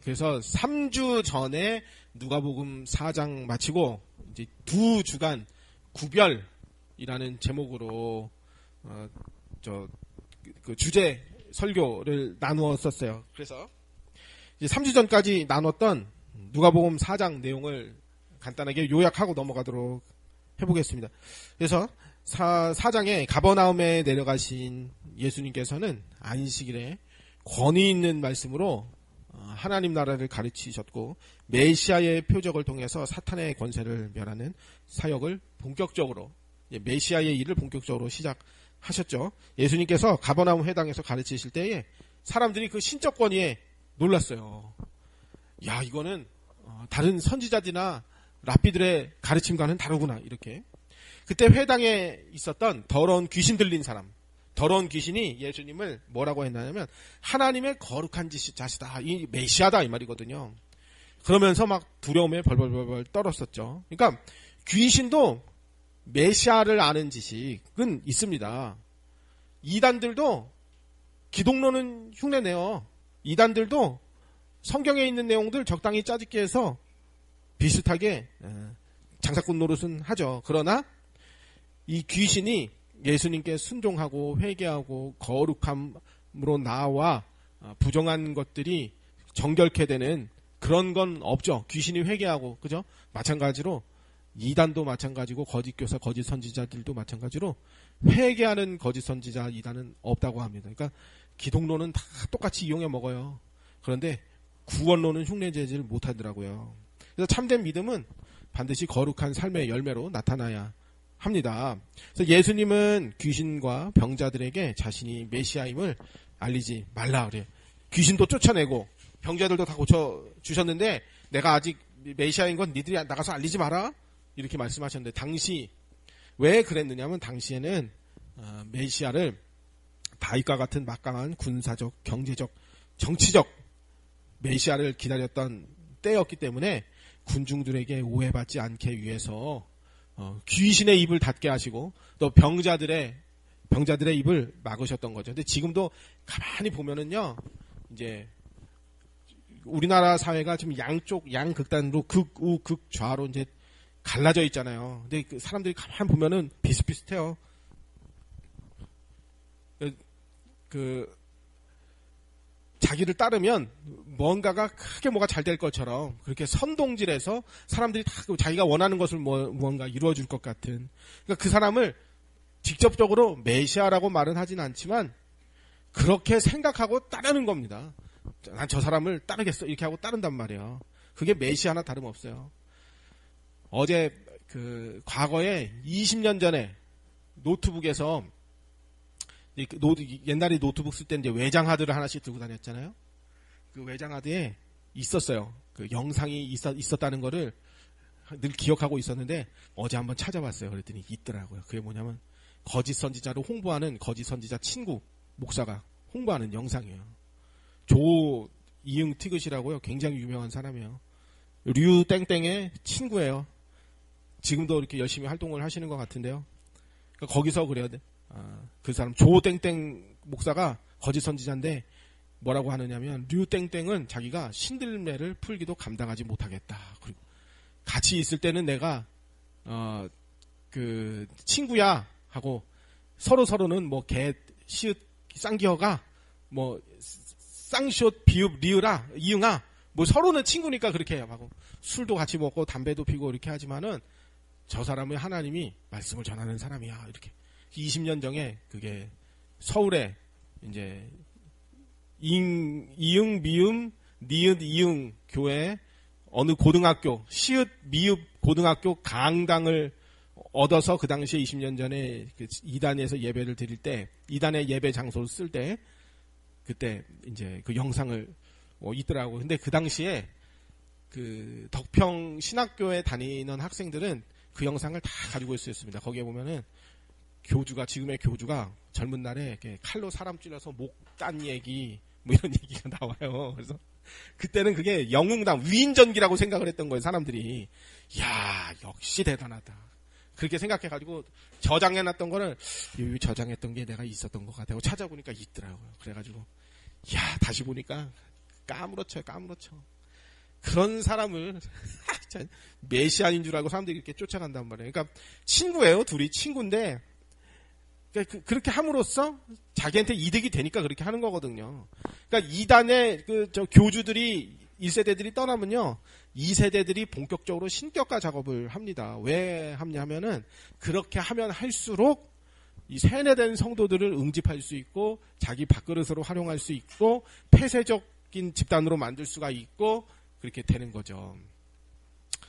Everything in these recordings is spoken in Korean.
그래서 3주 전에 누가복음 4장 마치고 이제 2주간 구별이라는 제목으로 그 주제 설교를 나누었었어요. 그래서 이제 3주 전까지 나눴던 누가복음 4장 내용을 간단하게 요약하고 넘어가도록 해보겠습니다. 그래서 4장에 가버나움에 내려가신 예수님께서는 안식일에 권위 있는 말씀으로 하나님 나라를 가르치셨고 메시아의 표적을 통해서 사탄의 권세를 멸하는 사역을 본격적으로 메시아의 일을 본격적으로 시작하셨죠. 예수님께서 가버나움 회당에서 가르치실 때에 사람들이 그 신적 권위에 놀랐어요. 야, 이거는 다른 선지자들이나 랍비들의 가르침과는 다르구나. 이렇게. 그때 회당에 있었던 더러운 귀신 들린 사람, 더러운 귀신이 예수님을 뭐라고 했냐면 하나님의 거룩한 자시다, 이 메시아다 이 말이거든요. 그러면서 막 두려움에 벌벌벌 떨었었죠. 그러니까 귀신도 메시아를 아는 지식은 있습니다. 이단들도 기독론은 흉내내요. 이단들도 성경에 있는 내용들 적당히 짜집기 해서 비슷하게 장사꾼 노릇은 하죠. 그러나 이 귀신이 예수님께 순종하고 회개하고 거룩함으로 나와 부정한 것들이 정결케 되는 그런 건 없죠. 귀신이 회개하고, 그죠? 마찬가지로 이단도 마찬가지고 거짓 교사, 거짓 선지자들도 마찬가지로 회개하는 거짓 선지자 이단은 없다고 합니다. 그러니까 기독론은 다 똑같이 이용해 먹어요. 그런데 구원론은 흉내내지를 못하더라고요. 그래서 참된 믿음은 반드시 거룩한 삶의 열매로 나타나야 합니다. 그래서 예수님은 귀신과 병자들에게 자신이 메시아임을 알리지 말라 그래요. 귀신도 쫓아내고 병자들도 다 고쳐주셨는데 내가 아직 메시아인 건 니들이 나가서 알리지 마라 이렇게 말씀하셨는데, 당시 왜 그랬느냐면 당시에는 메시아를 다윗과 같은 막강한 군사적, 경제적, 정치적 메시아를 기다렸던 때였기 때문에 군중들에게 오해받지 않게 위해서 귀신의 입을 닫게 하시고 또 병자들의 입을 막으셨던 거죠. 근데 지금도 가만히 보면은요, 이제 우리나라 사회가 지금 양극단으로 극우, 극좌로 이제 갈라져 있잖아요. 근데 그 사람들이 가만히 보면은 비슷비슷해요. 자기를 따르면 뭔가가 크게 뭐가 잘 될 것처럼 그렇게 선동질해서 사람들이 다 자기가 원하는 것을 무언가 이루어줄 것 같은, 그러니까 그 사람을 직접적으로 메시아라고 말은 하진 않지만 그렇게 생각하고 따르는 겁니다. 난 저 사람을 따르겠어 이렇게 하고 따른단 말이에요. 그게 메시아나 다름없어요. 어제 과거에 20년 전에 노트북에서 옛날에 노트북 쓸 때 이제 외장 하드를 하나씩 들고 다녔잖아요. 그 외장 하드에 있었어요. 그 영상이 있었다는 거를 늘 기억하고 있었는데 어제 한번 찾아봤어요. 그랬더니 있더라고요. 그게 뭐냐면 거짓 선지자로 홍보하는 거짓 선지자 친구 목사가 홍보하는 영상이에요. 조이응 티귿이라고요. 굉장히 유명한 사람이에요. 류 땡땡의 친구예요. 지금도 이렇게 열심히 활동을 하시는 것 같은데요. 그러니까 거기서 그래야 돼. 그 사람 조 땡땡 목사가 거짓 선지자인데 뭐라고 하느냐면 류 땡땡은 자기가 신들매를 풀기도 감당하지 못하겠다. 그리고 같이 있을 때는 내가 그 친구야 하고 서로는 뭐 개 시읒 쌍기어가 뭐 쌍시옷 비읍 리으라 이응아 뭐 서로는 친구니까 그렇게 하고 술도 같이 먹고 담배도 피고 이렇게 하지만은 저 사람은 하나님이 말씀을 전하는 사람이야. 이렇게 20년 전에 그게 서울에 이제 이응 미음 니읒 이응 교회 어느 고등학교 시읒 미읍 고등학교 강당을 얻어서 그 당시에 20년 전에 그 이단에서 예배를 드릴 때 이단의 예배 장소를 쓸 때 그때 이제 그 영상을 있더라고. 근데 그 당시에 그 덕평 신학교에 다니는 학생들은 그 영상을 다 가지고 있었습니다. 거기에 보면은 지금의 교주가 젊은 날에 이렇게 칼로 사람 찔러서 목 딴 얘기 뭐 이런 얘기가 나와요. 그래서 그때는 그게 영웅담 위인전기라고 생각을 했던 거예요. 사람들이. 야, 역시 대단하다. 그렇게 생각해가지고 저장해놨던 거를 저장했던 게 내가 있었던 것 같아요. 찾아보니까 있더라고요. 그래가지고 야, 다시 보니까 까무러쳐요. 그런 사람을 메시아인 줄 알고 사람들이 이렇게 쫓아간단 말이에요. 그러니까 친구예요. 둘이 친구인데 그렇게 함으로써 자기한테 이득이 되니까 그렇게 하는 거거든요. 그러니까 이단의 교주들이 1세대들이 떠나면요, 2세대들이 본격적으로 신격화 작업을 합니다. 왜 하냐면은 그렇게 하면 할수록 이 세뇌된 성도들을 응집할 수 있고 자기 밥그릇으로 활용할 수 있고 폐쇄적인 집단으로 만들 수가 있고 그렇게 되는 거죠.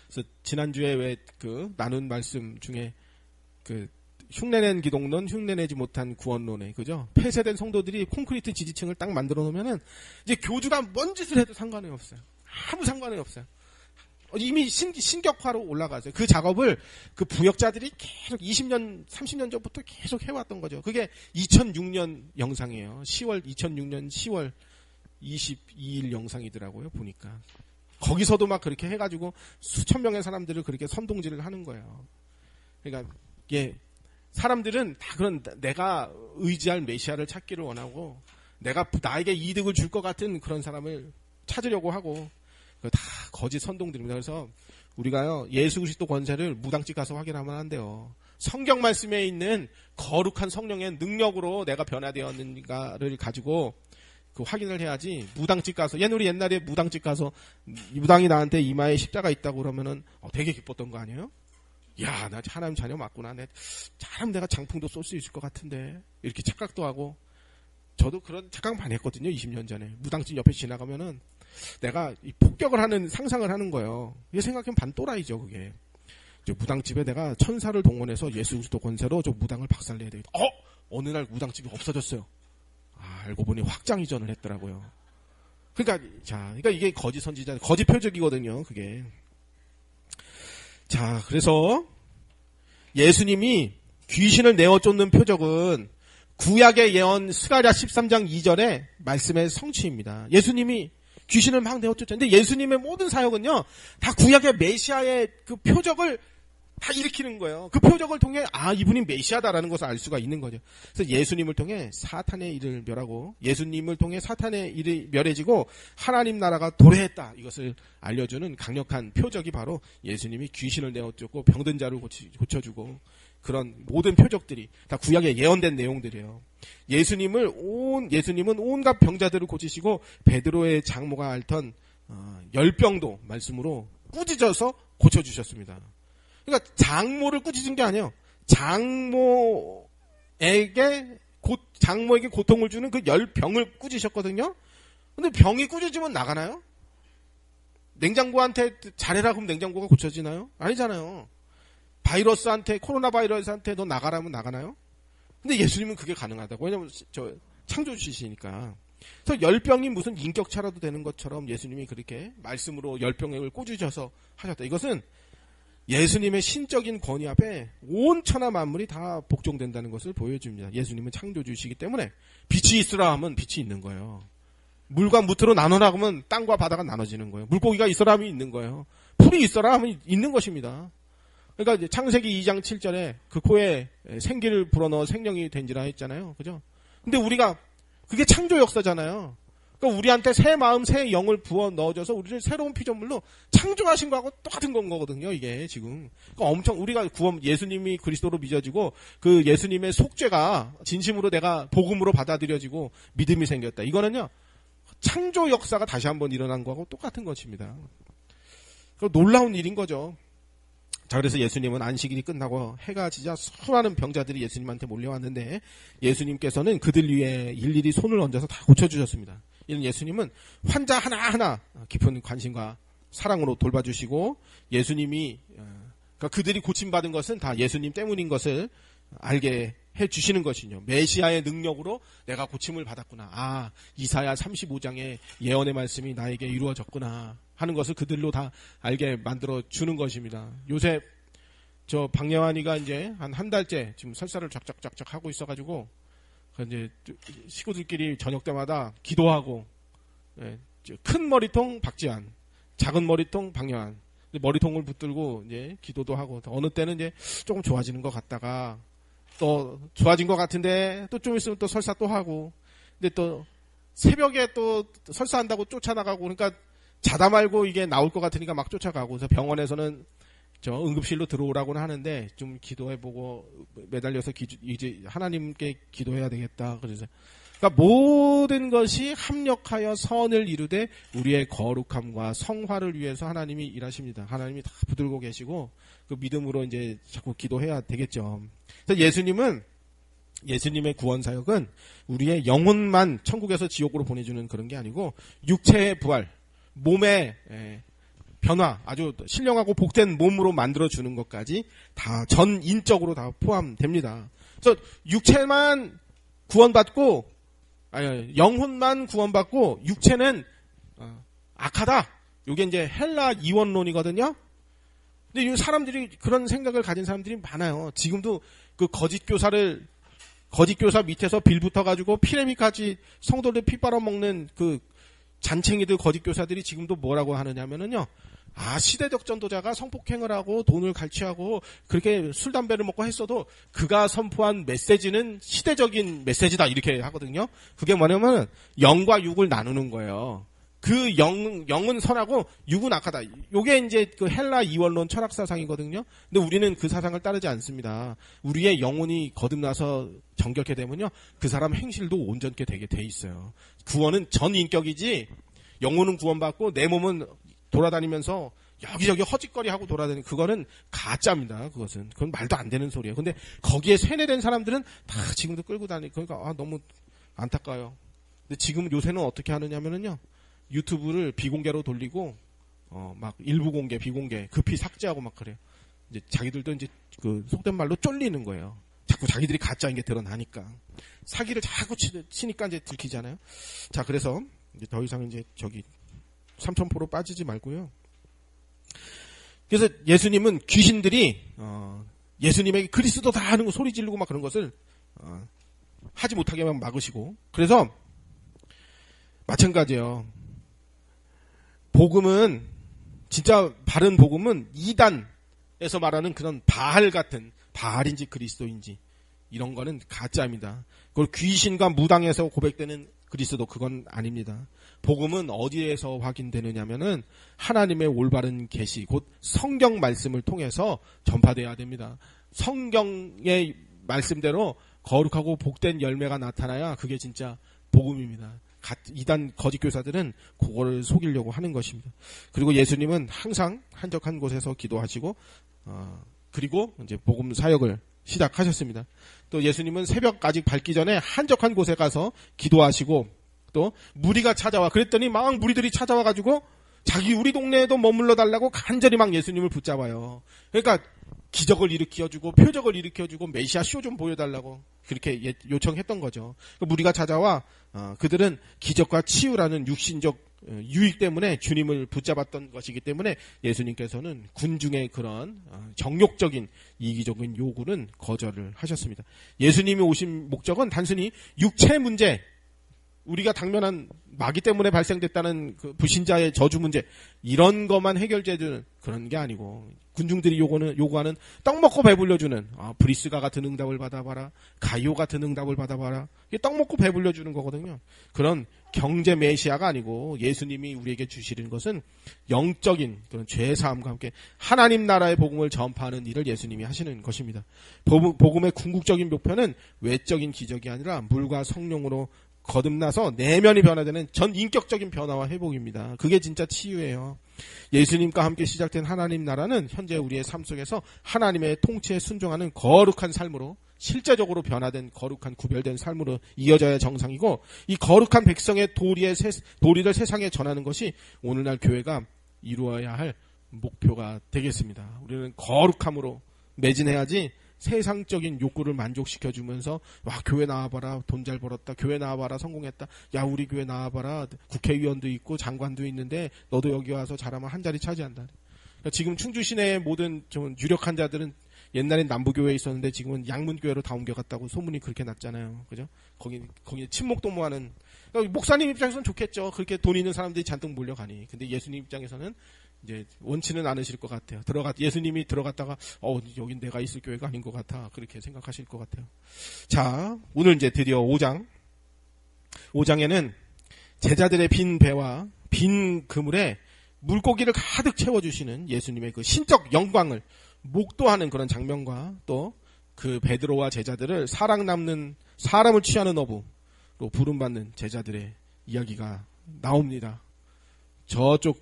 그래서 지난주에 왜 나눈 말씀 중에 흉내낸 기독론, 흉내내지 못한 구원론에, 그죠? 폐쇄된 성도들이 콘크리트 지지층을 딱 만들어 놓으면은, 이제 교주가 뭔 짓을 해도 상관이 없어요. 아무 상관이 없어요. 이미 신격화로 올라가죠. 그 작업을 부역자들이 계속 20년, 30년 전부터 계속 해왔던 거죠. 그게 2006년 영상이에요. 2006년 10월 22일 영상이더라고요, 보니까. 거기서도 막 그렇게 해가지고 수천 명의 사람들을 그렇게 선동질을 하는 거예요. 그러니까, 사람들은 다 그런 내가 의지할 메시아를 찾기를 원하고 나에게 이득을 줄 것 같은 그런 사람을 찾으려고 하고 다 거짓 선동들입니다. 그래서 우리가요, 예수 그리스도 권세를 무당집 가서 확인하면 안 돼요. 성경 말씀에 있는 거룩한 성령의 능력으로 내가 변화되었는가를 가지고 확인을 해야지, 무당집 가서, 우리 옛날에 무당집 가서 무당이 나한테 이마에 십자가 있다고 그러면은 되게 기뻤던 거 아니에요? 야, 나 하나님 자녀 맞구나. 잘하면 내가 장풍도 쏠 수 있을 것 같은데. 이렇게 착각도 하고. 저도 그런 착각 많이 했거든요, 20년 전에. 무당집 옆에 지나가면은 내가 이 폭격을 하는 상상을 하는 거예요. 이게 생각하면 반또라이죠, 그게. 무당집에 내가 천사를 동원해서 예수 그리스도 권세로 저 무당을 박살내야 되겠다. 어느 날 무당집이 없어졌어요. 알고 보니 확장 이전을 했더라고요. 그러니까 이게 거짓 선지자, 거짓 표적이거든요, 그게. 자, 그래서 예수님이 귀신을 내어 쫓는 표적은 구약의 예언 스가랴 13장 2절의 말씀의 성취입니다. 예수님이 귀신을 막 내어 쫓았는데 예수님의 모든 사역은요, 다 구약의 메시아의 그 표적을 다 일으키는 거예요. 그 표적을 통해 이분이 메시아다라는 것을 알 수가 있는 거죠. 그래서 예수님을 통해 사탄의 일을 멸하고, 예수님을 통해 사탄의 일이 멸해지고 하나님 나라가 도래했다, 이것을 알려주는 강력한 표적이 바로 예수님이 귀신을 내어 쫓고 병든 자를 고쳐주고, 그런 모든 표적들이 다 구약에 예언된 내용들이에요. 예수님은 온갖 병자들을 고치시고 베드로의 장모가 앓던 열병도 말씀으로 꾸짖어서 고쳐주셨습니다. 그러니까 장모를 꾸짖은 게 아니에요. 장모에게 고통을 주는 그 열병을 꾸짖으셨거든요. 근데 병이 꾸짖으면 나가나요? 냉장고한테 잘해라 그러면 냉장고가 고쳐지나요? 아니잖아요. 코로나 바이러스한테 너 나가라면 나가나요? 근데 예수님은 그게 가능하다고. 왜냐면 창조주시니까. 그래서 열병이 무슨 인격차라도 되는 것처럼 예수님이 그렇게 말씀으로 열병을 꾸짖어서 하셨다. 이것은 예수님의 신적인 권위 앞에 온 천하 만물이 다 복종된다는 것을 보여줍니다. 예수님은 창조주시기 때문에 빛이 있으라 하면 빛이 있는 거예요. 물과 무트로 나눠라 하면 땅과 바다가 나눠지는 거예요. 물고기가 있어라 하면 있는 거예요. 풀이 있어라 하면 있는 것입니다. 그러니까 이제 창세기 2장 7절에 그 코에 생기를 불어넣어 생명이 된지라 했잖아요. 그죠? 근데 우리가 그게 창조 역사잖아요. 그러니까 우리한테 새 마음, 새 영을 부어 넣어줘서 우리를 새로운 피조물로 창조하신 거하고 똑같은 건 거거든요, 이게 지금. 그러니까 엄청 우리가 예수님이 그리스도로 믿어지고 그 예수님의 속죄가 진심으로 내가 복음으로 받아들여지고 믿음이 생겼다. 이거는요, 창조 역사가 다시 한번 일어난 거하고 똑같은 것입니다. 놀라운 일인 거죠. 자, 그래서 예수님은 안식일이 끝나고 해가 지자 수많은 병자들이 예수님한테 몰려왔는데 예수님께서는 그들 위에 일일이 손을 얹어서 다 고쳐주셨습니다. 이런 예수님은 환자 하나하나 깊은 관심과 사랑으로 돌봐주시고, 예수님이 그러니까 그들이 고침받은 것은 다 예수님 때문인 것을 알게 해주시는 것이죠. 메시아의 능력으로 내가 고침을 받았구나. 이사야 35장의 예언의 말씀이 나에게 이루어졌구나 하는 것을 그들로 다 알게 만들어주는 것입니다. 요새 저 박예환이가 이제 한 달째 지금 설사를 쫙쫙쫙쫙 하고 있어가지고 이제 식구들끼리 저녁 때마다 기도하고, 큰 머리통 박지환, 작은 머리통 박예환, 머리통을 붙들고 이제 기도도 하고, 어느 때는 이제 조금 좋아지는 것 같다가 또 좋아진 것 같은데 또 좀 있으면 또 설사 또 하고, 근데 또 새벽에 또 설사한다고 쫓아나가고, 그러니까 자다 말고 이게 나올 것 같으니까 막 쫓아가고, 그래서 병원에서는 저 응급실로 들어오라고는 하는데 좀 기도해보고 매달려서 이제 하나님께 기도해야 되겠다. 그래서 그러니까 모든 것이 합력하여 선을 이루되 우리의 거룩함과 성화를 위해서 하나님이 일하십니다. 하나님이 다 붙들고 계시고 그 믿음으로 이제 자꾸 기도해야 되겠죠. 그래서 예수님의 구원 사역은 우리의 영혼만 천국에서 지옥으로 보내주는 그런 게 아니고 육체의 부활, 몸의 변화, 아주 신령하고 복된 몸으로 만들어주는 것까지 다 전인적으로 다 포함됩니다. 그래서 육체만 구원받고, 영혼만 구원받고, 육체는 악하다. 이게 이제 헬라 이원론이거든요. 근데 이 사람들이 그런 생각을 가진 사람들이 많아요. 지금도 그 거짓 교사 밑에서 빌붙어가지고 피레미까지 성도들 피 빨아먹는 그 잔챙이들 거짓 교사들이 지금도 뭐라고 하느냐면은요. 시대적 전도자가 성폭행을 하고 돈을 갈취하고 그렇게 술, 담배를 먹고 했어도 그가 선포한 메시지는 시대적인 메시지다 이렇게 하거든요. 그게 뭐냐면 영과 육을 나누는 거예요. 그 영은 선하고 육은 악하다. 요게 이제 그 헬라 이원론 철학 사상이거든요. 근데 우리는 그 사상을 따르지 않습니다. 우리의 영혼이 거듭나서 정결케 되면요. 그 사람 행실도 온전케 되게 돼 있어요. 구원은 전인격이지 영혼은 구원받고 내 몸은 돌아다니면서 여기저기 허짓거리하고 돌아다니는 그거는 가짜입니다. 그건 말도 안 되는 소리예요. 근데 거기에 세뇌된 사람들은 다 지금도 끌고 다니고 그러니까 너무 안타까워요. 근데 지금 요새는 어떻게 하느냐면은요. 유튜브를 비공개로 돌리고 막 일부 공개, 비공개 급히 삭제하고 막 그래요. 이제 자기들도 이제 그 속된 말로 쫄리는 거예요. 자꾸 자기들이 가짜인 게 드러나니까 사기를 자꾸 치니까 이제 들키잖아요. 자, 그래서 이제 더 이상 이제 삼천포로 빠지지 말고요. 그래서 예수님은 귀신들이 예수님에게 그리스도다 하는 거 소리 지르고 막 그런 것을 하지 못하게만 막으시고, 그래서 마찬가지예요. 복음은 진짜 바른 복음은 이단에서 말하는 그런 바알 같은 바알인지 그리스도인지 이런 거는 가짜입니다. 그걸 귀신과 무당에서 고백되는 그리스도 그건 아닙니다. 복음은 어디에서 확인되느냐면은 하나님의 올바른 계시 곧 성경 말씀을 통해서 전파돼야 됩니다. 성경의 말씀대로 거룩하고 복된 열매가 나타나야 그게 진짜 복음입니다. 이단 거짓 교사들은 그거를 속이려고 하는 것입니다. 그리고 예수님은 항상 한적한 곳에서 기도하시고 그리고 이제 복음 사역을 시작하셨습니다. 또 예수님은 새벽 아직 밝기 전에 한적한 곳에 가서 기도하시고 또 무리가 찾아와 그랬더니 막 무리들이 찾아와가지고 우리 동네에도 머물러 달라고 간절히 막 예수님을 붙잡아요. 그러니까 기적을 일으켜주고 표적을 일으켜주고 메시아 쇼 좀 보여달라고 그렇게 요청했던 거죠. 무리가 찾아와 그들은 기적과 치유라는 육신적 유익 때문에 주님을 붙잡았던 것이기 때문에 예수님께서는 군중의 그런 정욕적인 이기적인 요구는 거절을 하셨습니다. 예수님이 오신 목적은 단순히 육체 문제, 우리가 당면한 마귀 때문에 발생됐다는 그 불신자의 저주 문제 이런 것만 해결해주는 그런 게 아니고 군중들이 요구하는 떡 먹고 배불려주는 브리스가 같은 응답을 받아봐라, 가이오 같은 응답을 받아봐라, 이게 떡 먹고 배불려주는 거거든요. 그런 경제 메시아가 아니고 예수님이 우리에게 주시는 것은 영적인 그런 죄사함과 함께 하나님 나라의 복음을 전파하는 일을 예수님이 하시는 것입니다. 복음의 궁극적인 목표는 외적인 기적이 아니라 물과 성령으로 거듭나서 내면이 변화되는 전 인격적인 변화와 회복입니다. 그게 진짜 치유예요. 예수님과 함께 시작된 하나님 나라는 현재 우리의 삶 속에서 하나님의 통치에 순종하는 거룩한 삶으로 실제적으로 변화된 거룩한 구별된 삶으로 이어져야 정상이고, 이 거룩한 백성의 도리를 세상에 전하는 것이 오늘날 교회가 이루어야 할 목표가 되겠습니다. 우리는 거룩함으로 매진해야지 세상적인 욕구를 만족시켜주면서 와 교회 나와봐라 돈 잘 벌었다, 교회 나와봐라 성공했다, 야 우리 교회 나와봐라 국회의원도 있고 장관도 있는데 너도 여기 와서 잘하면 한 자리 차지한다. 그러니까 지금 충주 시내의 모든 좀 유력한 자들은 옛날엔 남부교회에 있었는데 지금은 양문교회로 다 옮겨갔다고 소문이 그렇게 났잖아요. 그죠? 거기 친목도모하는, 그러니까 목사님 입장에서는 좋겠죠. 그렇게 돈 있는 사람들이 잔뜩 몰려가니. 근데 예수님 입장에서는 이제 원치는 않으실 것 같아요. 예수님이 들어갔다가 여긴 내가 있을 교회가 아닌 것 같아 그렇게 생각하실 것 같아요. 자, 오늘 이제 드디어 5장에는 제자들의 빈 배와 빈 그물에 물고기를 가득 채워주시는 예수님의 그 신적 영광을 목도하는 그런 장면과 또 그 베드로와 제자들을 사람을 취하는 어부로 부름받는 제자들의 이야기가 나옵니다. 저쪽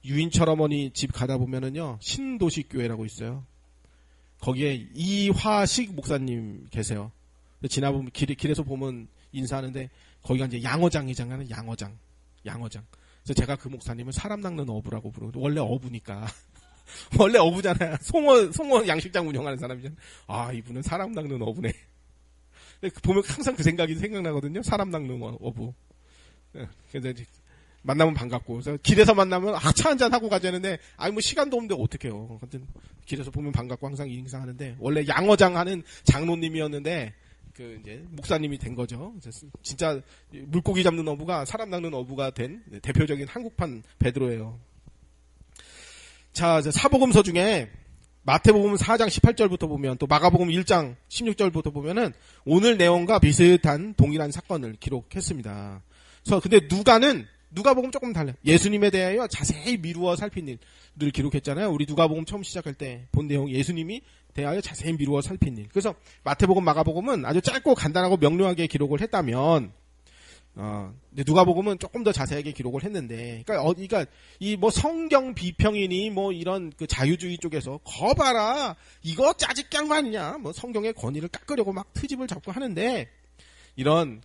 유인철 어머니 집 가다 보면은요 신도식교회라고 있어요. 거기에 이화식 목사님 계세요. 지나보면 길에서 보면 인사하는데 거기가 이제 양어장이잖아요. 양어장. 그래서 제가 그 목사님을 사람 낚는 어부라고 부르고 원래 어부니까 원래 어부잖아요. 송어 양식장 운영하는 사람이잖아요. 아 이분은 사람 낚는 어부네. 보면 항상 그 생각이 생각나거든요. 사람 낚는 어부. 그래서 만나면 반갑고, 그래서 길에서 만나면 차 한잔 하고 가자는데, 뭐 시간도 없는데 어떡해요. 하여튼, 길에서 보면 반갑고 항상 인사하는데, 원래 양어장 하는 장로님이었는데, 이제, 목사님이 된 거죠. 진짜, 물고기 잡는 어부가, 사람 낚는 어부가 된 대표적인 한국판 베드로예요. 자, 사복음서 중에, 마태복음 4장 18절부터 보면, 또 마가복음 1장 16절부터 보면은, 오늘 내용과 비슷한 동일한 사건을 기록했습니다. 그래서, 근데 누가복음 조금 달라요. 예수님에 대하여 자세히 미루어 살핀 일을 기록했잖아요. 우리 누가복음 처음 시작할 때 본 내용 예수님이 대하여 자세히 미루어 살핀 일. 그래서 마태복음, 마가복음은 아주 짧고 간단하고 명료하게 기록을 했다면, 근데 누가복음은 조금 더 자세하게 기록을 했는데, 그러니까 이 뭐 성경 비평이니 뭐 이런 그 자유주의 쪽에서 거봐라 이거 짜집게 한 거 아니냐, 뭐 성경의 권위를 깎으려고 막 트집을 잡고 하는데 이런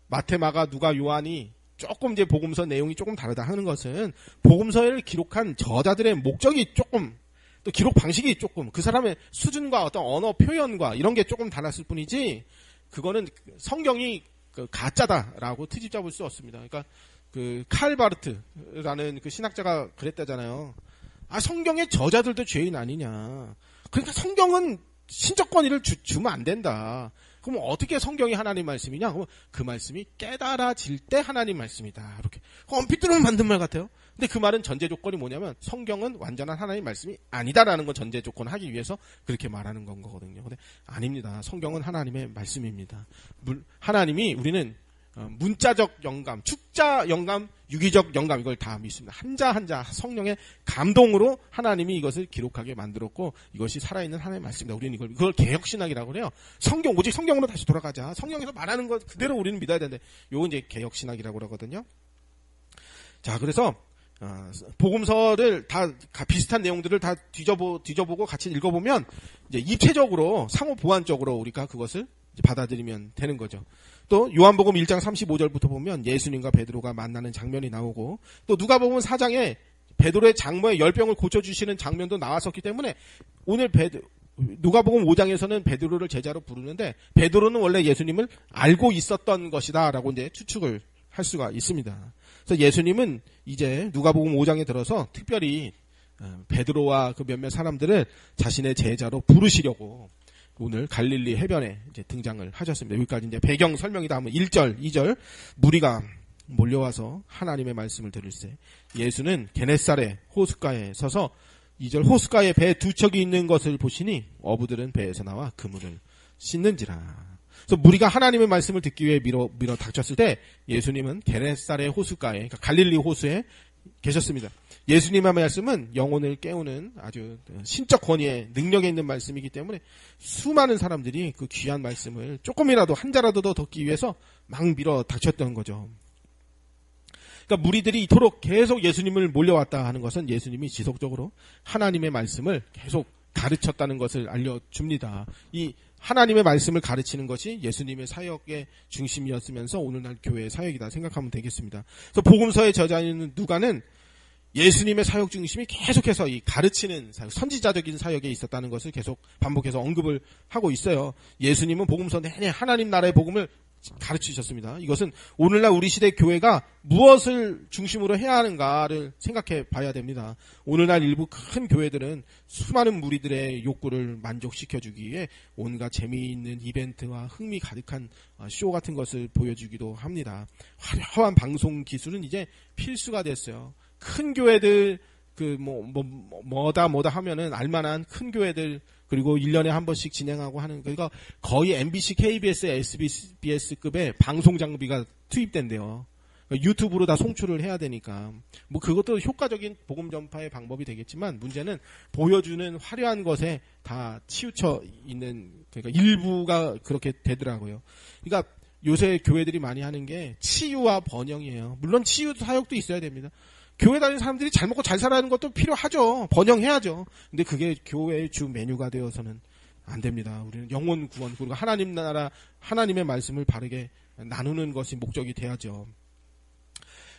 마태, 마가, 누가, 요한이 조금 이제 복음서 내용이 조금 다르다 하는 것은 복음서를 기록한 저자들의 목적이 조금 또 기록 방식이 조금 그 사람의 수준과 어떤 언어 표현과 이런 게 조금 달랐을 뿐이지 그거는 성경이 가짜다라고 트집 잡을 수 없습니다. 그러니까 칼바르트라는 그 신학자가 그랬다잖아요. 성경의 저자들도 죄인 아니냐. 그러니까 성경은 신적 권위를 주면 안 된다. 그럼 어떻게 성경이 하나님 말씀이냐? 그럼 그 말씀이 깨달아질 때 하나님 말씀이다. 이렇게 엄피 들으면 만든 말 같아요. 근데 그 말은 전제 조건이 뭐냐면 성경은 완전한 하나님 말씀이 아니다라는 건 전제 조건 하기 위해서 그렇게 말하는 건 거거든요. 근데 아닙니다. 성경은 하나님의 말씀입니다. 하나님이 우리는 문자적 영감, 축자 영감, 유기적 영감 이걸 다 믿습니다. 한자 성령의 감동으로 하나님이 이것을 기록하게 만들었고 이것이 살아있는 하나님의 말씀입니다. 우리는 그걸 개혁신학이라고 그래요. 오직 성경으로 다시 돌아가자. 성경에서 말하는 것 그대로 우리는 믿어야 되는데 요건 이제 개혁신학이라고 그러거든요. 자, 그래서 복음서를 다 비슷한 내용들을 다 뒤져보고 같이 읽어보면 이제 입체적으로 상호 보완적으로 우리가 그것을 받아들이면 되는 거죠. 또 요한복음 1장 35절부터 보면 예수님과 베드로가 만나는 장면이 나오고 또 누가복음 4장에 베드로의 장모의 열병을 고쳐주시는 장면도 나왔었기 때문에 오늘 누가복음 5장에서는 베드로를 제자로 부르는데 베드로는 원래 예수님을 알고 있었던 것이다 라고 이제 추측을 할 수가 있습니다. 그래서 예수님은 이제 누가복음 5장에 들어서 특별히 베드로와 그 몇몇 사람들을 자신의 제자로 부르시려고 오늘 갈릴리 해변에 이제 등장을 하셨습니다. 여기까지 이제 배경 설명이 다 하면 1절, 2절 무리가 몰려와서 하나님의 말씀을 들을세 예수는 게네사렛 호숫가에 서서 2절 호숫가에 배 두 척이 있는 것을 보시니 어부들은 배에서 나와 그물을 씻는지라. 그래서 무리가 하나님의 말씀을 듣기 위해 밀어 닥쳤을 때 예수님은 게네사렛 호숫가에 그러니까 갈릴리 호수에 계셨습니다. 예수님의 말씀은 영혼을 깨우는 아주 신적 권위의 능력에 있는 말씀이기 때문에 수많은 사람들이 그 귀한 말씀을 조금이라도 한 자라도 더 듣기 위해서 막 밀어 닥쳤던 거죠. 그러니까 무리들이 이토록 계속 예수님을 몰려왔다 하는 것은 예수님이 지속적으로 하나님의 말씀을 계속 가르쳤다는 것을 알려줍니다. 이 하나님의 말씀을 가르치는 것이 예수님의 사역의 중심이었으면서 오늘날 교회의 사역이다 생각하면 되겠습니다. 그래서 복음서의 저자인 누가는 예수님의 사역 중심이 계속해서 이 가르치는 사역, 선지자적인 사역에 있었다는 것을 계속 반복해서 언급을 하고 있어요. 예수님은 복음서 내내 하나님 나라의 복음을 가르치셨습니다. 이것은 오늘날 우리 시대 교회가 무엇을 중심으로 해야 하는가를 생각해 봐야 됩니다. 오늘날 일부 큰 교회들은 수많은 무리들의 욕구를 만족시켜주기 위해 온갖 재미있는 이벤트와 흥미 가득한 쇼 같은 것을 보여주기도 합니다. 화려한 방송 기술은 이제 필수가 됐어요. 큰 교회들 뭐다 하면은 알만한 큰 교회들 그리고 1년에 한 번씩 진행하고 하는 그러니까 거의 MBC, KBS, SBS급의 방송 장비가 투입된대요. 유튜브로 다 송출을 해야 되니까 뭐 그것도 효과적인 복음 전파의 방법이 되겠지만 문제는 보여주는 화려한 것에 다 치우쳐 있는 그러니까 일부가 그렇게 되더라고요. 그러니까 요새 교회들이 많이 하는 게 치유와 번영이에요. 물론 치유 사역도 있어야 됩니다. 교회 다니는 사람들이 잘 먹고 잘 살아가는 것도 필요하죠. 번영해야죠. 근데 그게 교회의 주 메뉴가 되어서는 안 됩니다. 우리는 영혼 구원 그리고 하나님 나라 하나님의 말씀을 바르게 나누는 것이 목적이 돼야죠.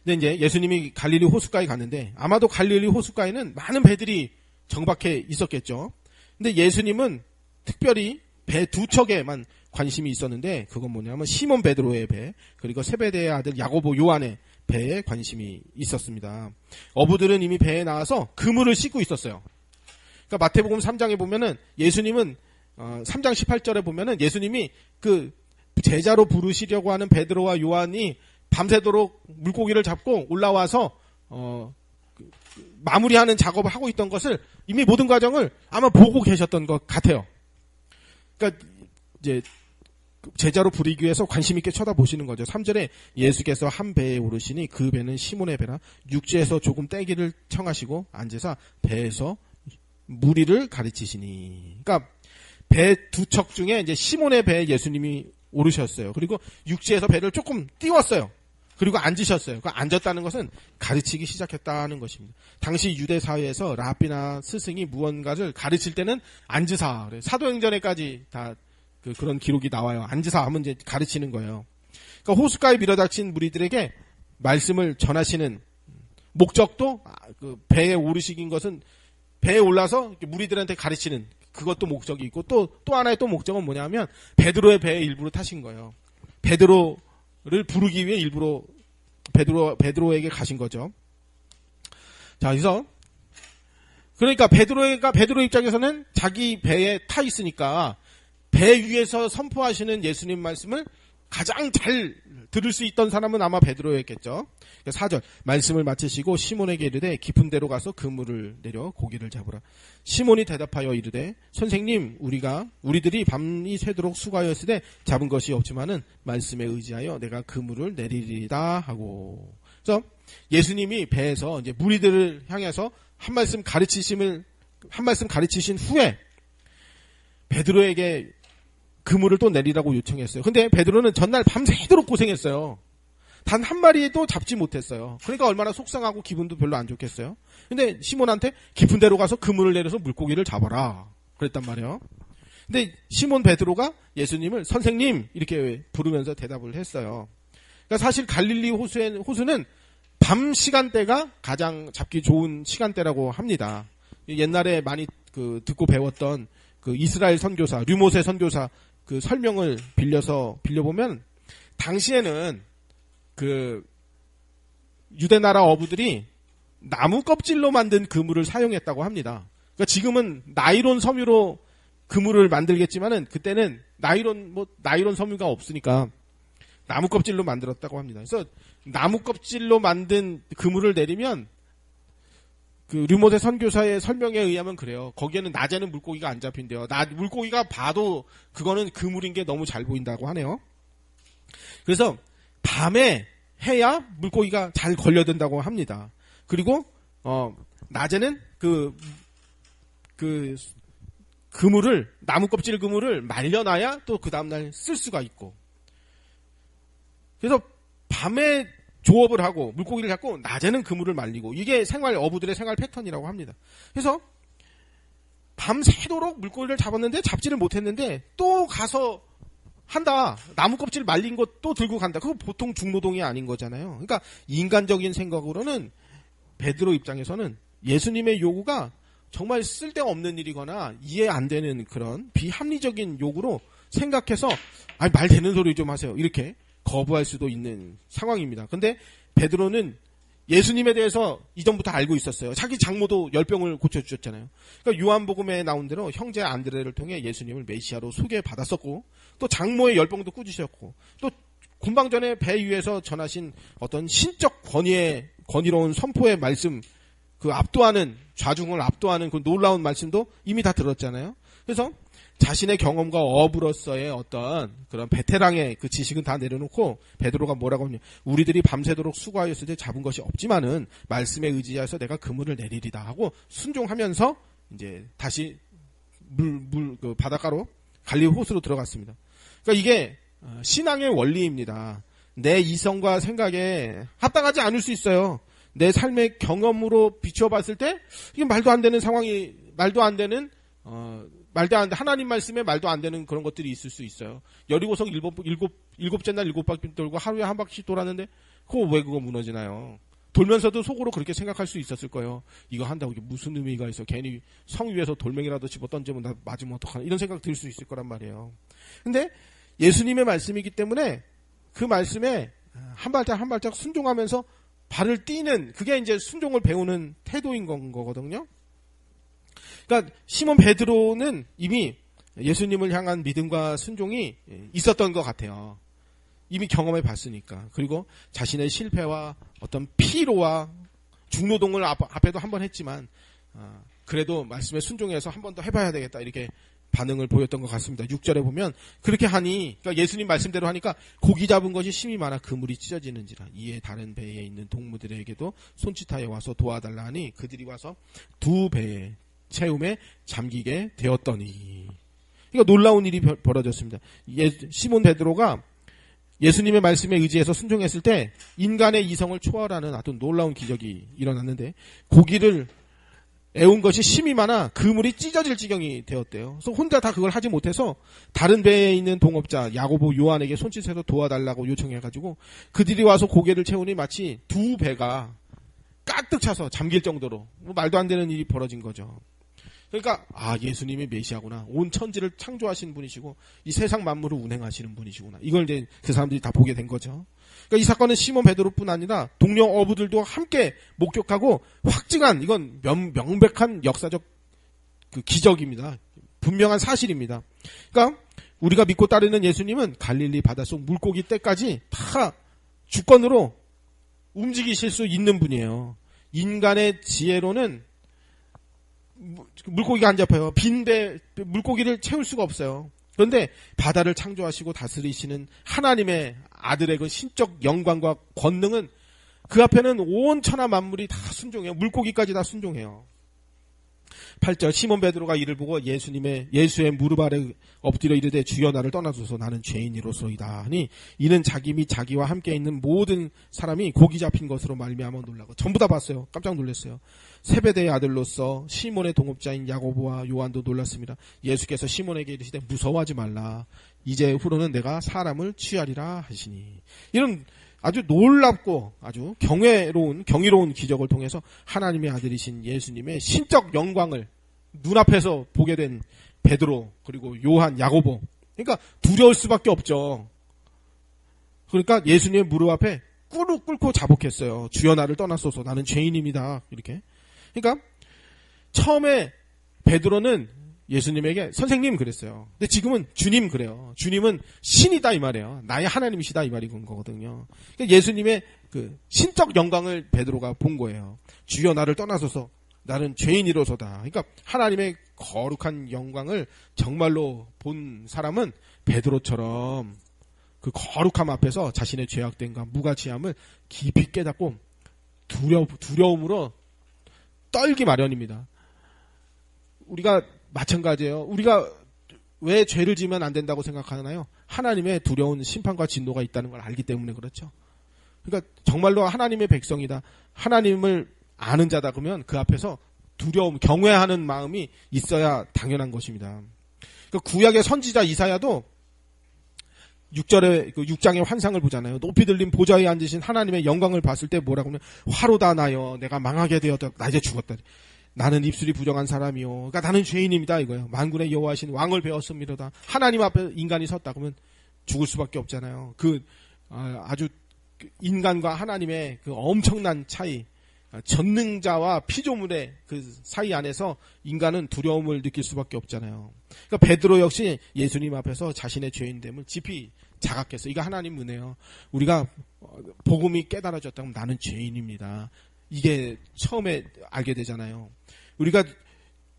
근데 이제 예수님이 갈릴리 호숫가에 갔는데 아마도 갈릴리 호숫가에는 많은 배들이 정박해 있었겠죠. 근데 예수님은 특별히 배 두 척에만 관심이 있었는데 그건 뭐냐면 시몬 베드로의 배 그리고 세베대의 아들 야고보 요한의 배에 관심이 있었습니다. 어부들은 이미 배에 나와서 그물을 씻고 있었어요. 그러니까 마태복음 3장에 보면은 예수님은 3장 18절에 보면은 예수님이 그 제자로 부르시려고 하는 베드로와 요한이 밤새도록 물고기를 잡고 올라와서 마무리하는 작업을 하고 있던 것을 이미 모든 과정을 아마 보고 계셨던 것 같아요. 그러니까 이제 제자로 부리기 위해서 관심 있게 쳐다보시는 거죠. 3절에 예수께서 한 배에 오르시니 그 배는 시몬의 배라 육지에서 조금 떼기를 청하시고 앉으사 배에서 무리를 가르치시니. 그러니까 배 두 척 중에 이제 시몬의 배에 예수님이 오르셨어요. 그리고 육지에서 배를 조금 띄웠어요. 그리고 앉으셨어요. 그 앉았다는 것은 가르치기 시작했다는 것입니다. 당시 유대 사회에서 랍비나 스승이 무언가를 가르칠 때는 앉으사, 사도행전에까지 다 그런 기록이 나와요. 앉으사 하면 이제 가르치는 거예요. 그러니까 호숫가에 밀어닥친 무리들에게 말씀을 전하시는 목적도 그 배에 오르시긴 것은 배에 올라서 무리들한테 가르치는 그것도 목적이 있고 또 하나의 또 목적은 뭐냐면 베드로의 배에 일부러 타신 거예요. 베드로를 부르기 위해 일부러 베드로에게 가신 거죠. 자, 그래서 그러니까 베드로 입장에서는 자기 배에 타 있으니까 배 위에서 선포하시는 예수님 말씀을 가장 잘 들을 수 있던 사람은 아마 베드로였겠죠. 4절 말씀을 마치시고 시몬에게 이르되 깊은 데로 가서 그물을 내려 고기를 잡으라. 시몬이 대답하여 이르되 선생님 우리들이 밤이 새도록 수고하였으되 잡은 것이 없지만은 말씀에 의지하여 내가 그물을 내리리다 하고. 그래서 예수님이 배에서 이제 무리들을 향해서 한 말씀 가르치신 후에 베드로에게 그물을 또 내리라고 요청했어요. 근데 베드로는 전날 밤새도록 고생했어요. 단 한 마리도 잡지 못했어요. 그러니까 얼마나 속상하고 기분도 별로 안 좋겠어요. 근데 시몬한테 깊은 데로 가서 그물을 내려서 물고기를 잡아라 그랬단 말이에요. 근데 시몬 베드로가 예수님을 선생님 이렇게 부르면서 대답을 했어요. 그러니까 사실 갈릴리 호수는 밤 시간대가 가장 잡기 좋은 시간대라고 합니다. 옛날에 많이 듣고 배웠던 그 이스라엘 선교사 류모세 선교사 그 설명을 빌려보면 당시에는 그 유대 나라 어부들이 나무 껍질로 만든 그물을 사용했다고 합니다. 그러니까 지금은 나일론 섬유로 그물을 만들겠지만은 그때는 나일론 섬유가 없으니까 나무 껍질로 만들었다고 합니다. 그래서 나무 껍질로 만든 그물을 내리면 그 류모세 선교사의 설명에 의하면 그래요. 거기에는 낮에는 물고기가 안 잡힌대요. 물고기가 봐도 그거는 그물인 게 너무 잘 보인다고 하네요. 그래서 밤에 해야 물고기가 잘 걸려든다고 합니다. 그리고 낮에는 그 그물을 나무 껍질 그물을 말려놔야 또 그 다음날 쓸 수가 있고. 그래서 밤에 조업을 하고 물고기를 잡고 낮에는 그물을 말리고 이게 어부들의 생활 패턴이라고 합니다. 그래서 밤새도록 물고기를 잡았는데 잡지를 못했는데 또 가서 한다. 나무 껍질 말린 것 또 들고 간다. 그거 보통 중노동이 아닌 거잖아요. 그러니까 인간적인 생각으로는 베드로 입장에서는 예수님의 요구가 정말 쓸데없는 일이거나 이해 안 되는 그런 비합리적인 요구로 생각해서 말 되는 소리 좀 하세요. 이렇게 거부할 수도 있는 상황입니다. 근데 베드로는 예수님에 대해서 이전부터 알고 있었어요. 자기 장모도 열병을 고쳐주셨잖아요. 그러니까 요한복음에 나온 대로 형제 안드레를 통해 예수님을 메시아로 소개받았었고 또 장모의 열병도 꾸짖으셨고 또 군방 전에 배 위에서 전하신 어떤 신적 권위로운 선포의 말씀 그 좌중을 압도하는 그 놀라운 말씀도 이미 다 들었잖아요. 그래서 자신의 경험과 어부로서의 어떤 그런 베테랑의 그 지식은 다 내려놓고 베드로가 뭐라고 하냐. 우리들이 밤새도록 수고하였을 때 잡은 것이 없지만은 말씀에 의지하여서 내가 그물을 내리리다 하고 순종하면서 이제 다시 그 바닷가로 갈릴리 호수로 들어갔습니다. 그러니까 이게 신앙의 원리입니다. 내 이성과 생각에 합당하지 않을 수 있어요. 내 삶의 경험으로 비추어 봤을 때 이게 말도 안 되는 상황이 하나님 말씀에 말도 안 되는 그런 것들이 있을 수 있어요. 여리고성 일곱째 날 7바퀴 돌고 하루에 한 바퀴씩 돌았는데 그거 무너지나요? 돌면서도 속으로 그렇게 생각할 수 있었을 거예요. 이거 한다고 이게 무슨 의미가 있어? 괜히 성 위에서 돌멩이라도 집어 던지면 나 맞으면 어떡하나? 이런 생각 들 수 있을 거란 말이에요. 근데 예수님의 말씀이기 때문에 그 말씀에 한 발짝 한 발짝 순종하면서 발을 띄는 그게 이제 순종을 배우는 태도인 거거든요. 그러니까 시몬 베드로는 이미 예수님을 향한 믿음과 순종이 있었던 것 같아요. 이미 경험해 봤으니까. 그리고 자신의 실패와 어떤 피로와 중노동을 앞에도 한 번 했지만 그래도 말씀에 순종해서 한 번 더 해봐야 되겠다 이렇게 반응을 보였던 것 같습니다. 6절에 보면 그렇게 하니 그러니까 예수님 말씀대로 하니까 고기 잡은 것이 심이 많아 그물이 찢어지는지라 이에 다른 배에 있는 동무들에게도 손짓하여 와서 도와달라 하니 그들이 와서 두 배에 채움에 잠기게 되었더니 그러니까 놀라운 일이 벌어졌습니다. 시몬 베드로가 예수님의 말씀에 의지해서 순종했을 때 인간의 이성을 초월하는 아주 놀라운 기적이 일어났는데 고기를 애운 것이 심이 많아 그물이 찢어질 지경이 되었대요. 그래서 혼자 다 그걸 하지 못해서 다른 배에 있는 동업자 야고보 요한에게 손짓해서 도와달라고 요청해가지고 그들이 와서 고개를 채우니 마치 두 배가 가득 차서 잠길 정도로 말도 안 되는 일이 벌어진 거죠. 그러니까 예수님이 메시아구나. 온 천지를 창조하신 분이시고 이 세상 만물을 운행하시는 분이시구나. 이걸 이제 그 사람들이 다 보게 된 거죠. 그러니까 이 사건은 시몬 베드로뿐 아니라 동료 어부들도 함께 목격하고 확증한 이건 명백한 역사적 그 기적입니다. 분명한 사실입니다. 그러니까 우리가 믿고 따르는 예수님은 갈릴리 바닷속 물고기 떼까지 다 주권으로 움직이실 수 있는 분이에요. 인간의 지혜로는 물고기가 안 잡혀요. 빈 배 물고기를 채울 수가 없어요. 그런데 바다를 창조하시고 다스리시는 하나님의 아들의 그 신적 영광과 권능은 그 앞에는 온 천하 만물이 다 순종해요. 물고기까지 다 순종해요. 8절 시몬 베드로가 이를 보고 예수의 무릎 아래 엎드려 이르되 주여 나를 떠나소서 나는 죄인이로소이다 하니 이는 자기 및 자기와 함께 있는 모든 사람이 고기 잡힌 것으로 말미암아 놀라고 전부 다 봤어요. 깜짝 놀랐어요. 세베대의 아들로서 시몬의 동업자인 야고보와 요한도 놀랐습니다. 예수께서 시몬에게 이르시되 무서워하지 말라 이제 후로는 내가 사람을 취하리라 하시니 이런 아주 놀랍고 아주 경이로운 기적을 통해서 하나님의 아들이신 예수님의 신적 영광을 눈앞에서 보게 된 베드로 그리고 요한, 야고보. 그러니까 두려울 수밖에 없죠. 그러니까 예수님의 무릎 앞에 꿇고 자복했어요. 주여 나를 떠나소서 나는 죄인입니다. 이렇게. 그러니까 처음에 베드로는 예수님에게 선생님 그랬어요. 근데 지금은 주님 그래요. 주님은 신이다 이 말이에요. 나의 하나님이시다 이 말이 그런 거거든요. 그러니까 예수님의 그 신적 영광을 베드로가 본 거예요. 주여 나를 떠나소서 나는 죄인이로소다. 그러니까 하나님의 거룩한 영광을 정말로 본 사람은 베드로처럼 그 거룩함 앞에서 자신의 죄악됨과 무가치함을 깊이 깨닫고 두려움으로 떨기 마련입니다. 우리가 마찬가지예요. 우리가 왜 죄를 지으면 안 된다고 생각하나요? 하나님의 두려운 심판과 진노가 있다는 걸 알기 때문에 그렇죠. 그러니까 정말로 하나님의 백성이다. 하나님을 아는 자다 그러면 그 앞에서 두려움, 경외하는 마음이 있어야 당연한 것입니다. 그러니까 구약의 선지자 이사야도 6절에 그 6장의 환상을 보잖아요. 높이 들린 보좌에 앉으신 하나님의 영광을 봤을 때 뭐라고 하면 화로다 나여 내가 망하게 되었다. 나 이제 죽었다. 나는 입술이 부정한 사람이요. 그러니까 나는 죄인입니다 이거예요. 만군의 여호와신 왕을 배웠습니다. 하나님 앞에 인간이 섰다 그러면 죽을 수밖에 없잖아요. 아주 인간과 하나님의 그 엄청난 차이, 전능자와 피조물의 그 사이 안에서 인간은 두려움을 느낄 수밖에 없잖아요. 그러니까 베드로 역시 예수님 앞에서 자신의 죄인됨을 깊이 자각했어요. 이거 하나님 은혜요. 우리가 복음이 깨달아졌다면 나는 죄인입니다. 이게 처음에 알게 되잖아요. 우리가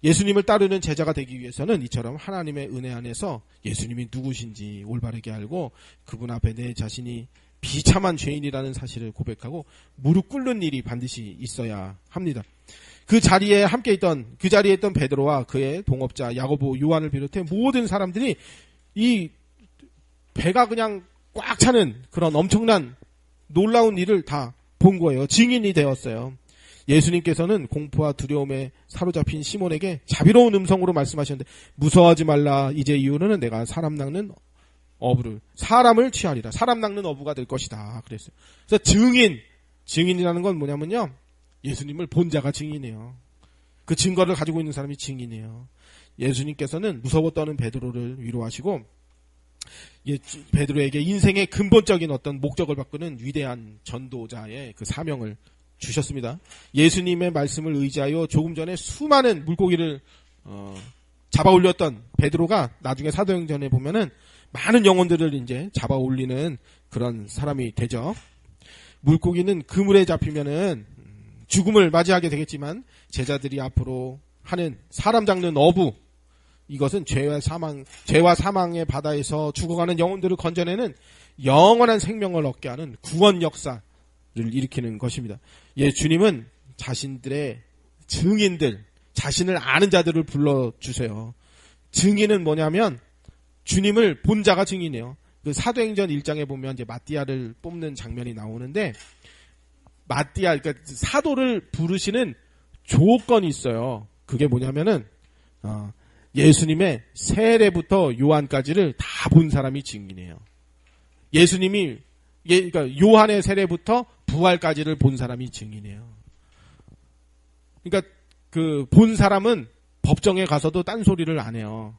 예수님을 따르는 제자가 되기 위해서는 이처럼 하나님의 은혜 안에서 예수님이 누구신지 올바르게 알고 그분 앞에 내 자신이 비참한 죄인이라는 사실을 고백하고 무릎 꿇는 일이 반드시 있어야 합니다. 그 자리에 있던 베드로와 그의 동업자 야고보, 요한을 비롯해 모든 사람들이 이 배가 그냥 꽉 차는 그런 엄청난 놀라운 일을 다 본 거예요. 증인이 되었어요. 예수님께서는 공포와 두려움에 사로잡힌 시몬에게 자비로운 음성으로 말씀하셨는데 무서워하지 말라. 이제 이후로는 내가 사람을 취하리라. 사람 낚는 어부가 될 것이다. 그랬어요. 그래서 증인이라는 건 뭐냐면요. 예수님을 본 자가 증인이에요. 그 증거를 가지고 있는 사람이 증인이에요. 예수님께서는 무서워 떠는 베드로를 위로하시고 베드로에게 인생의 근본적인 어떤 목적을 바꾸는 위대한 전도자의 그 사명을 주셨습니다. 예수님의 말씀을 의지하여 조금 전에 수많은 물고기를 잡아 올렸던 베드로가 나중에 사도행전에 보면은 많은 영혼들을 이제 잡아 올리는 그런 사람이 되죠. 물고기는 그물에 잡히면은 죽음을 맞이하게 되겠지만 제자들이 앞으로 하는 사람 잡는 어부, 이것은 죄와 사망의 바다에서 죽어가는 영혼들을 건져내는 영원한 생명을 얻게 하는 구원 역사를 일으키는 것입니다. 주님은 자신들의 증인들, 자신을 아는 자들을 불러주세요. 증인은 뭐냐면 주님을 본 자가 증인이에요. 그 사도행전 1장에 보면 이제 마띠아를 뽑는 장면이 나오는데 그러니까 사도를 부르시는 조건이 있어요. 그게 뭐냐면은 예수님의 세례부터 요한까지를 다 본 사람이 증인이에요. 그러니까 요한의 세례부터 부활까지를 본 사람이 증인이에요. 그러니까 그 본 사람은 법정에 가서도 딴소리를 안 해요.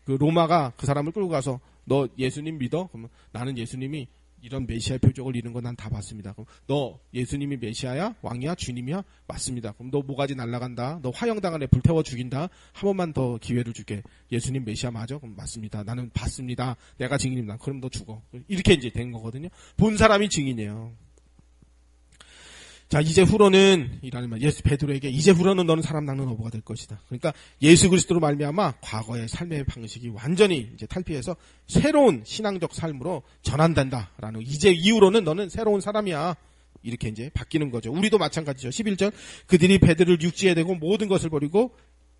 그 로마가 그 사람을 끌고 가서 너 예수님 믿어? 그러면 나는 예수님이 이런 메시아의 표적을 이룬 거 난 다 봤습니다. 그럼 너 예수님이 메시아야? 왕이야? 주님이야? 맞습니다. 그럼 너 모가지 날아간다. 너 화형당한 애 불태워 죽인다. 한 번만 더 기회를 줄게. 예수님 메시아 맞아? 그럼 맞습니다. 나는 봤습니다. 내가 증인입니다. 그럼 너 죽어. 이렇게 이제 된 거거든요. 본 사람이 증인이에요. 자, 이제 후로는 이라는 말, 베드로에게 이제 후로는 너는 사람 낚는 어부가 될 것이다. 그러니까 예수 그리스도로 말미암아 과거의 삶의 방식이 완전히 이제 탈피해서 새로운 신앙적 삶으로 전환된다라는, 이제 이후로는 너는 새로운 사람이야. 이렇게 이제 바뀌는 거죠. 우리도 마찬가지죠. 11절 그들이 베드로를 육지에 대고 모든 것을 버리고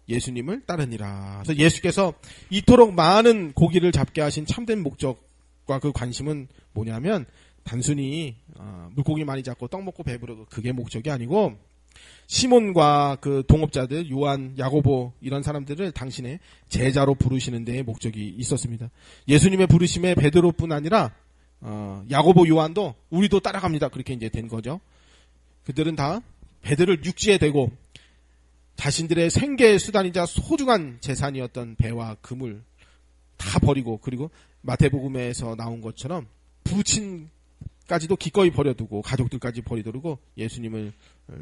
예수님을 따르니라. 그래서 예수께서 이토록 많은 고기를 잡게 하신 참된 목적과 그 관심은 뭐냐면 단순히 물고기 많이 잡고 떡 먹고 배부르고 그게 목적이 아니고 시몬과 그 동업자들 요한, 야고보 이런 사람들을 당신의 제자로 부르시는 데에 목적이 있었습니다. 예수님의 부르심에 베드로뿐 아니라 야고보, 요한도 우리도 따라갑니다. 그렇게 이제 된 거죠. 그들은 다 베드로를 육지에 대고 자신들의 생계의 수단이자 소중한 재산이었던 배와 그물 다 버리고, 그리고 마태복음에서 나온 것처럼 부친까지도 기꺼이 버려두고 가족들까지 버리도록 예수님을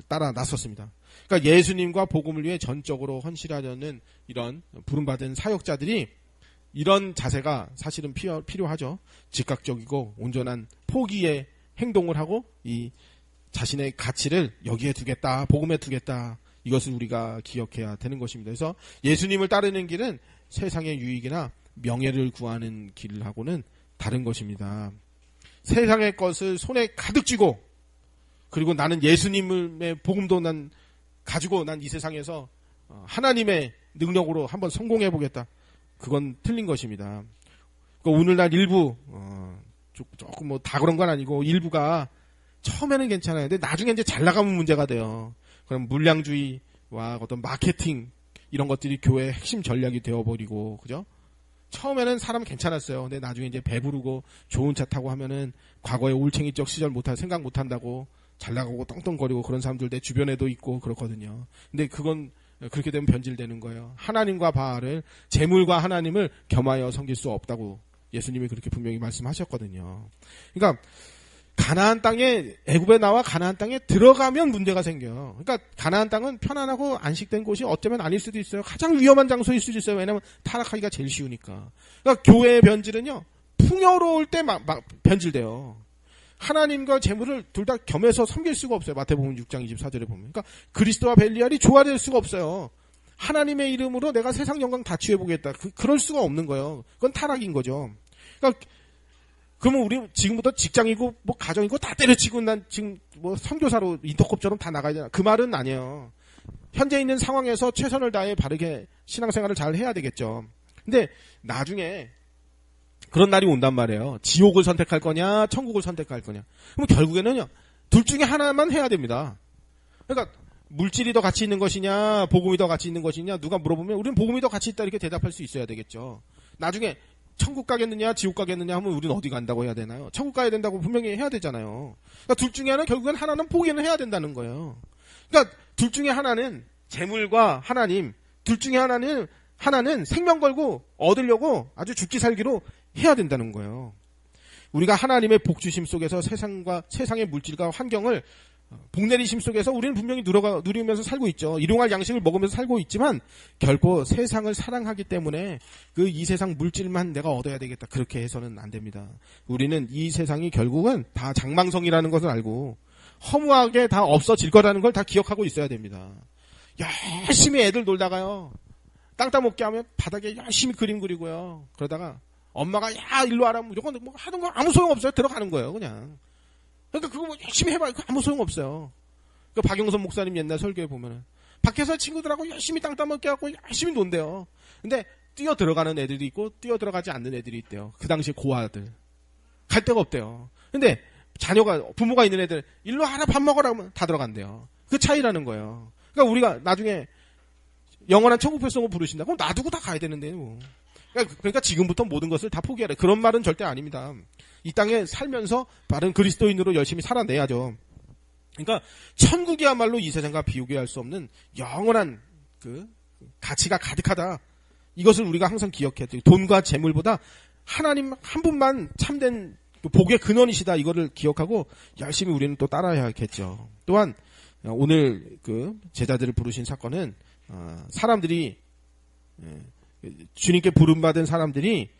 따라 나섰습니다. 그러니까 예수님과 복음을 위해 전적으로 헌신하려는 이런 부름받은 사역자들이 이런 자세가 사실은 필요하죠. 즉각적이고 온전한 포기의 행동을 하고 이 자신의 가치를 여기에 두겠다, 복음에 두겠다, 이것을 우리가 기억해야 되는 것입니다. 그래서 예수님을 따르는 길은 세상의 유익이나 명예를 구하는 길하고는 다른 것입니다. 세상의 것을 손에 가득 쥐고, 그리고 나는 예수님의 복음도 난 가지고 난 이 세상에서 하나님의 능력으로 한번 성공해 보겠다. 그건 틀린 것입니다. 그러니까 오늘날 일부 조금 뭐 다 그런 건 아니고 일부가 처음에는 괜찮아요. 근데 나중에 이제 잘 나가면 문제가 돼요. 그럼 물량주의와 어떤 마케팅 이런 것들이 교회의 핵심 전략이 되어버리고, 그죠? 처음에는 사람 괜찮았어요. 근데 나중에 이제 배부르고 좋은 차 타고 하면은 과거의 올챙이적 시절 생각 못한다고 잘 나가고 떵떵거리고 그런 사람들 내 주변에도 있고 그렇거든요. 근데 그건 그렇게 되면 변질되는 거예요. 하나님과 바알을, 재물과 하나님을 겸하여 섬길 수 없다고 예수님이 그렇게 분명히 말씀하셨거든요. 그러니까 가나안 땅에, 애굽에 나와 가나안 땅에 들어가면 문제가 생겨요. 그러니까 가나안 땅은 편안하고 안식된 곳이 어쩌면 아닐 수도 있어요. 가장 위험한 장소일 수도 있어요. 왜냐하면 타락하기가 제일 쉬우니까. 그러니까 교회의 변질은요, 풍요로울 때 변질돼요. 하나님과 재물을 둘 다 겸해서 섬길 수가 없어요. 마태복음 6장 24절에 보면. 그러니까 그리스도와 벨리알이 조화될 수가 없어요. 하나님의 이름으로 내가 세상 영광 다 취해보겠다. 그럴 수가 없는 거예요. 그건 타락인 거죠. 그러니까 그러면 우리 지금부터 직장이고 뭐 가정이고 다 때려치고 난 지금 뭐 선교사로 인터컵처럼 다 나가야 되나? 그 말은 아니에요. 현재 있는 상황에서 최선을 다해 바르게 신앙생활을 잘 해야 되겠죠. 근데 나중에 그런 날이 온단 말이에요. 지옥을 선택할 거냐, 천국을 선택할 거냐. 그럼 결국에는요, 둘 중에 하나만 해야 됩니다. 그러니까 물질이 더 가치 있는 것이냐, 복음이 더 가치 있는 것이냐, 누가 물어보면 우리는 복음이 더 가치 있다 이렇게 대답할 수 있어야 되겠죠. 나중에 천국 가겠느냐, 지옥 가겠느냐 하면 우리는 어디 간다고 해야 되나요? 천국 가야 된다고 분명히 해야 되잖아요. 그러니까 둘 중에 하나는 결국엔 하나는 포기는 해야 된다는 거예요. 그러니까 둘 중에 하나는 재물과 하나님, 둘 중에 하나는 생명 걸고 얻으려고 아주 죽기 살기로 해야 된다는 거예요. 우리가 하나님의 복주심 속에서 세상의 물질과 환경을 복내리심 속에서 우리는 분명히 누리면서 살고 있죠. 일용할 양식을 먹으면서 살고 있지만 결코 세상을 사랑하기 때문에 그 이 세상 물질만 내가 얻어야 되겠다. 그렇게 해서는 안 됩니다. 우리는 이 세상이 결국은 다 장망성이라는 것을 알고 허무하게 다 없어질 거라는 걸 다 기억하고 있어야 됩니다. 열심히 애들 놀다가요. 땅 따먹게 하면 바닥에 열심히 그림 그리고요. 그러다가 엄마가 야 일로 와라 무조건 뭐 하는 거 아무 소용 없어요. 들어가는 거예요. 그냥. 그러니까 그거 뭐 열심히 해봐요. 그거 아무 소용 없어요. 그 박영선 목사님 옛날 설교에 보면은 밖에서 친구들하고 열심히 땅 따먹게 하고 열심히 논대요. 근데 뛰어 들어가는 애들이 있고 뛰어 들어가지 않는 애들이 있대요. 그 당시 고아들 갈 데가 없대요. 근데 자녀가 부모가 있는 애들 일로 와라 밥 먹으라 하면 다 들어간대요. 그 차이라는 거예요. 그러니까 우리가 나중에 영원한 천국 백성을 부르신다. 그럼 놔두고 다 가야 되는데요. 그러니까 지금부터 모든 것을 다 포기하라. 그런 말은 절대 아닙니다. 이 땅에 살면서 바른 그리스도인으로 열심히 살아내야죠. 그러니까 천국이야말로 이 세상과 비교할 수 없는 영원한 그 가치가 가득하다. 이것을 우리가 항상 기억해야 돼요. 돈과 재물보다 하나님 한 분만 참된 복의 근원이시다. 이거를 기억하고 열심히 우리는 또 따라야겠죠. 또한 오늘 그 제자들을 부르신 사건은 사람들이 주님께 부름받은 사람들이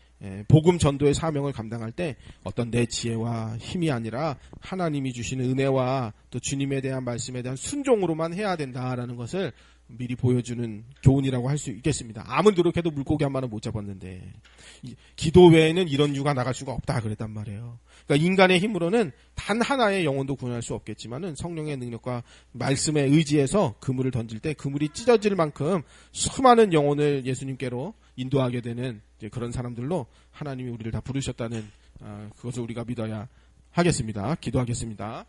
복음 전도의 사명을 감당할 때 어떤 내 지혜와 힘이 아니라 하나님이 주시는 은혜와 또 주님에 대한 말씀에 대한 순종으로만 해야 된다라는 것을 미리 보여주는 교훈이라고 할 수 있겠습니다. 아무리 노력해도 물고기 한 마리는 못 잡았는데 기도 외에는 이런 유가 나갈 수가 없다 그랬단 말이에요. 그러니까 인간의 힘으로는 단 하나의 영혼도 구원할 수 없겠지만은 성령의 능력과 말씀에 의지해서 그물을 던질 때 그물이 찢어질 만큼 수많은 영혼을 예수님께로 인도하게 되는 그런 사람들로 하나님이 우리를 다 부르셨다는 그것을 우리가 믿어야 하겠습니다. 기도하겠습니다.